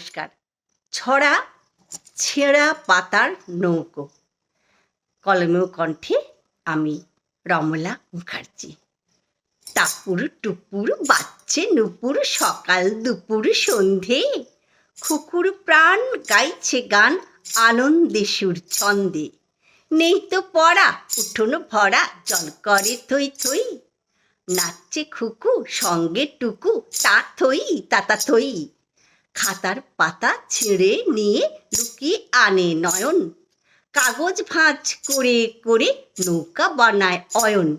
নমস্কার। ছড়া ছেঁড়া পাতার নৌকো। কলমেও কণ্ঠে আমি রমলা মুখার্জি। টাপুর টুপুর বাজছে নুপুর, সকাল দুপুর সন্ধে। খুকুর প্রাণ গাইছে গান আনন্দে সুর ছন্দে। নেই তো পড়া উঠোন ভরা, জল করে থই থই। নাচছে খুকু সঙ্গে টুকু, তা থই তাতা থই। খাতার পাতা ছিঁড়ে নিয়ে লুকিয়ে আনে নয়ন। কাগজ ভাঁজ করে করে নৌকা বানায় অয়ন।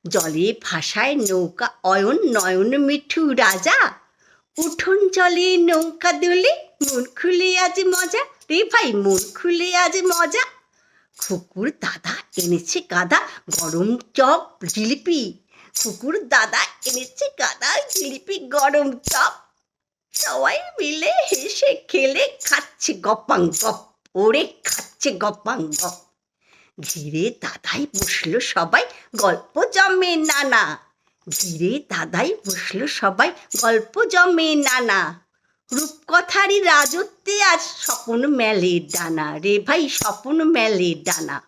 জলে ভাসায় নৌকা অয়ন, নয়ন মিঠু রাজা। উঠোন জলে নৌকা দুলে, মন খুলে আজ মজা রে ভাই, মন খুলে আজ মজা। খুকুর দাদা এনেছে গাদা গরম চপ জিলিপি। খুকুর দাদা এনেছে গাদা জিলিপি গরম চপ। সবাই মিলে হেসে খেলে খাচ্ছে গপাং গপ, ওরে খাচ্ছে গপাং গপ। ঘিরে দাদাই বসলো সবাই, গল্প জমে নানা। ঘিরে দাদাই বসলো সবাই, গল্প জমে নানা। রূপকথারই রাজত্বে আজ স্বপন মেলে ডানা রে ভাই, স্বপন মেলে ডানা।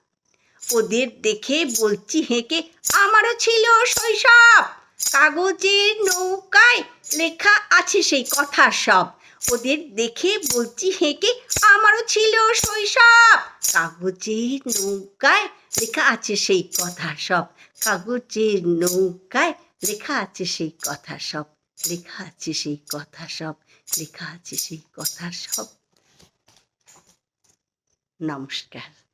ওদের দেখে বলছি হেঁকে, আমারও ছিল শৈশব। কাগজের নৌকায় লেখা আছে সেই কথা সব। ওদের দেখে বলছি হেঁকে, আমারও ছিল শৈশব। কাগজের নৌকায় লেখা আছে সেই কথা সব। কাগজের নৌকায় লেখা আছে সেই কথা সব। লেখা আছে সেই কথা সব। লেখা আছে সেই কথা সব। নমস্কার।